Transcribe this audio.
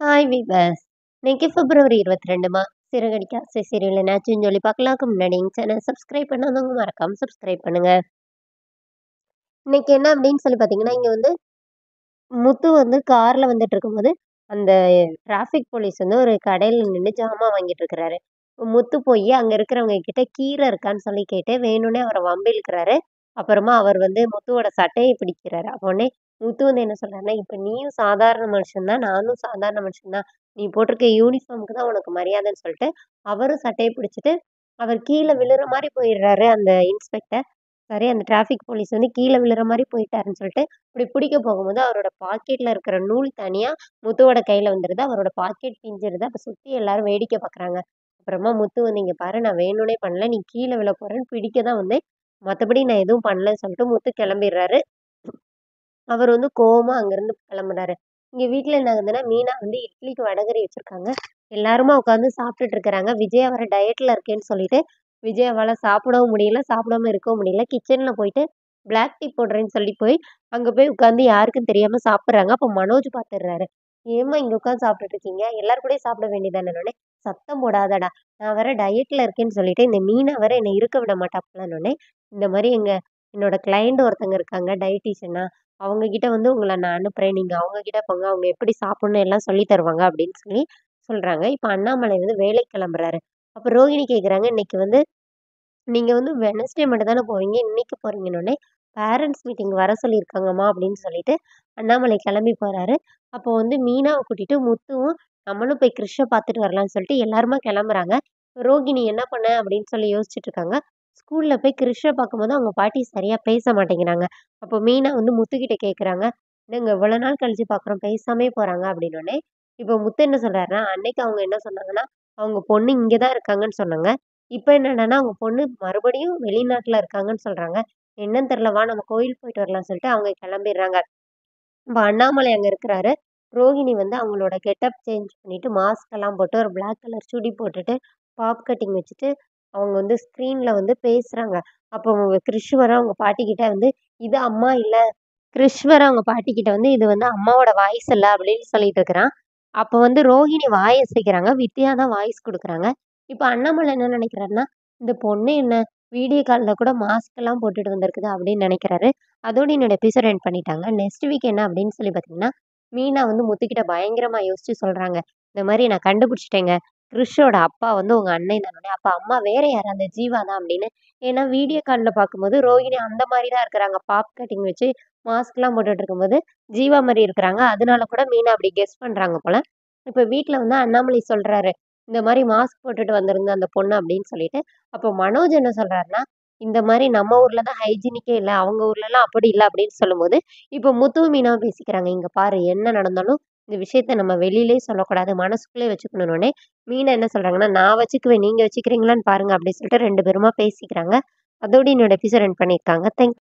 Hi viewers. இன்னைக்கு பிப்ரவரி 22மா சிறகடிக்க ஆசை serial என்னாச்சுன்னு சொல்லி பார்க்கலாம்க்கு முன்னாடி எங்க சேனல் சப்ஸ்கிரைப் பண்ணாதவங்க மறக்காம சப்ஸ்கிரைப் பண்ணுங்க. இன்னைக்கு என்ன அப்படின்னு சொல்லி பார்த்தீங்கன்னா, இங்க வந்து முத்து வந்து கார்ல வந்துட்டு இருக்கும்போது, அந்த டிராஃபிக் போலீஸ் வந்து ஒரு கடையில நின்னு ஜாமான் வாங்கிட்டு இருக்கிறாரு. முத்து போயி அங்க இருக்கிறவங்க கிட்ட கீரை இருக்கான்னு சொல்லி கேட்டு, வேணும்னே அவர வம்பு இழுக்கிறாரு. அப்புறமா அவர் வந்து முத்துவோட சட்டைய பிடிக்கிறாரு. அப்ப உடனே முத்து வந்து என்ன சொல்றாருன்னா, "இப்ப நீயும் சாதாரண மனுஷன் தான், நானும் சாதாரண மனுஷன் தான். நீ போட்டிருக்க யூனிஃபார்ம்க்கு தான் உனக்கு மரியாதைன்னு" சொல்லிட்டு, அவரும் சட்டைய பிடிச்சுட்டு, அவர் கீழ விழுற மாரி போயிடுறாரு அந்த இன்ஸ்பெக்டர். சாரி அந்த டிராஃபிக் போலீஸ் வந்து கீழ விழுற மாரி போயிட்டாருன்னு சொல்லிட்டு, இப்படி பிடிக்க போகும்போது அவரோட பாக்கெட்ல இருக்கிற நூல் தனியா முத்துவோட கையில வந்துருது. அவரோட பாக்கெட் பிஞ்சிருது. அப்ப சுத்தி எல்லாரும் வேடிக்கை பார்க்குறாங்க. அப்புறமா முத்து வந்து, "இங்க பாரு நான் வேணும்னே பண்ணல. நீ கீழ விழ போறன்னு பிடிக்க தான் வந்தேன். மத்தபடி நான் எதுவும் பண்ணலன்னு" சொல்லிட்டு முத்து கிளம்பிர்றாரு. அவர் வந்து கோவமா அங்கருந்து கிளம்புனாரு. இங்க வீட்ல என்ன ஆகுதுன்னா, மீனா வந்து இட்லிக்கு வடகறி வச்சிருக்காங்க. எல்லாருமா உட்காந்து சாப்பிட்டுட்டு இருக்கிறாங்க. விஜயா வேற டயட்ல இருக்கேன்னு சொல்லிட்டு, விஜயாவால சாப்பிடவும் முடியல, சாப்பிடாம இருக்கவும் முடியல. கிச்சன்ல போயிட்டு பிளாக் டீ போடுறேன்னு சொல்லி அங்க போய் உட்காந்து யாருக்கும் தெரியாம சாப்பிடுறாங்க. அப்ப மனோஜ் பாத்துர்றாரு. "ஏம்மா இங்க உட்காந்து சாப்பிட்டுட்டு இருக்கீங்க? எல்லார் கூடயும் சாப்பிட வேண்டியதுதானேன்னோனே, "சத்தம் போடாதடா! நான் வேற டயட்ல இருக்கேன்னு சொல்லிட்டு, இந்த மீனா வேற என்ன இருக்க விட மாட்டா போலன்னோனே, இந்த மாரி என்னோட கிளையண்ட் ஒருத்தங்க இருக்காங்க டயட்டீஷியனா. அவங்க கிட்ட வந்து உங்கள நான் அனுப்புறேன். நீங்க அவங்க கிட்ட போங்க. அவங்க எப்படி சாப்பிடணும் எல்லாம் சொல்லி தருவாங்க" அப்படின்னு சொல்லி சொல்றாங்க. இப்ப அண்ணாமலை வந்து வேலைக்கு கிளம்புறாரு. அப்ப ரோகிணி கேட்குறாங்க, "இன்னைக்கு வந்து நீங்க வந்து வெட்னஸ்டே மட்டும் தானே போவீங்க. இன்னைக்கு போறீங்கன்னோனே, பேரண்ட்ஸ் மீட்டிங் வர சொல்லியிருக்காங்கம்மா" அப்படின்னு சொல்லிட்டு அண்ணாமலை கிளம்பி போறாரு. அப்போ வந்து மீனாவ கூட்டிட்டு முத்துவும், நம்மளும் போய் கிருஷ்ஷ பார்த்துட்டு வரலாம்னு சொல்லிட்டு எல்லாருமா கிளம்புறாங்க. ரோகிணி என்ன பண்ண அப்படின்னு சொல்லி யோசிச்சுட்டு இருக்காங்க. ஸ்கூல்ல போய் கிருஷ்ஷ பார்க்கும்போது அவங்க பாட்டி சரியா பேச மாட்டேங்கிறாங்க. அப்போ மீனா வந்து முத்துக்கிட்ட கேட்குறாங்க, "என்னங்க இவ்வளோ நாள் கழிச்சு பார்க்குறோம் பேசாமயே போறாங்க" அப்படின்னோனே, இப்போ முத்து என்ன சொல்றாருன்னா, அன்னைக்கு அவங்க என்ன சொன்னாங்கன்னா, அவங்க பொண்ணு இங்க தான் இருக்காங்கன்னு சொன்னாங்க. இப்ப என்னடான்னா, அவங்க பொண்ணு மறுபடியும் வெளிநாட்டுல இருக்காங்கன்னு சொல்றாங்க. என்னன்னு தெரியல, வா நம்ம கோயில் போயிட்டு வரலாம்னு சொல்லிட்டு அவங்க கிளம்பிர்றாங்க. இப்ப அண்ணாமலை அங்க இருக்கிறாரு. ரோகிணி வந்து அவங்களோட கெட்டப் சேஞ்ச் பண்ணிட்டு, மாஸ்க் எல்லாம் போட்டு, ஒரு பிளாக் கலர் சுடி போட்டுட்டு, பாப் கட்டிங் வச்சுட்டு, அவங்க வந்து ஸ்க்ரீன்ல வந்து பேசுறாங்க. அப்போ கிரிஷ் வேற அவங்க பாட்டிக்கிட்ட வந்து, "இது அம்மா இல்ல." கிரிஷ் வேற அவங்க பாட்டிக்கிட்ட வந்து, "இது வந்து அம்மாவோட வாய்ஸ் இல்ல" அப்படின்னு சொல்லிட்டு இருக்கிறான். அப்போ வந்து ரோஹிணி வாய் அசைக்கிறாங்க. வித்யா தான் வாய்ஸ் குடுக்குறாங்க. இப்ப அண்ணாமலை என்ன நினைக்கிறாருன்னா, இந்த பொண்ணு என்ன வீடியோ கால்ல கூட மாஸ்க் எல்லாம் போட்டுட்டு வந்திருக்குது அப்படின்னு நினைக்கிறாரு. அதோட என்னோட எபிசோட் எண்ட் பண்ணிட்டாங்க. நெக்ஸ்ட் வீக் என்ன அப்படின்னு சொல்லி பார்த்தீங்கன்னா, மீனா வந்து முத்துக்கிட்ட பயங்கரமா யோசிச்சு சொல்றாங்க. இந்த மாரி நான் கண்டுபிடிச்சுட்டேங்க. கிறிஷோட அப்பா வந்து உங்க அண்ணன் தானோனே, அப்ப அம்மா வேற யாரு? அந்த ஜீவா தான் அப்படின்னு. ஏன்னா வீடியோ கால்ல பார்க்கும்போது ரோகிணி அந்த மாரி தான் இருக்கிறாங்க. பாப் கட்டிங் வச்சு மாஸ்க்லாம் போட்டுட்டு இருக்கும்போது, ஜீவா மாரி இருக்கிறாங்க. அதனால கூட மீனா அப்படி கெஸ் பண்றாங்க போல. இப்ப வீட்ல வந்து அண்ணாமலை சொல்றாரு. இந்த மாரி மாஸ்க் போட்டுட்டு வந்திருந்த அந்த பொண்ணு அப்படின்னு சொல்லிட்டு. அப்போ மனோஜ் என்ன சொல்றாருன்னா, இந்த மாரி நம்ம ஊர்ல தான் ஹைஜீனிக்கே இல்ல. அவங்க ஊர்லலாம் அப்படி இல்ல அப்படின்னு சொல்லும்போது, இப்போ முத்துவும் மீனாவும் பேசிக்கிறாங்க. இங்க பாரு என்ன நடந்தாலும் இந்த விஷயத்த நம்ம வெளியிலயே சொல்லக்கூடாது. மனசுக்குள்ளயே வச்சுக்கணும்னோனே, மீனா என்ன சொல்றாங்கன்னா, நான் வச்சுக்குவேன். நீங்க வச்சுக்கிறீங்களான்னு பாருங்க அப்படின்னு சொல்லிட்டு 2 பேருமா பேசிக்கிறாங்க. அதோட என்னோட எபிசோட் எண்ட் பண்ணியிருக்காங்க. தேங்க்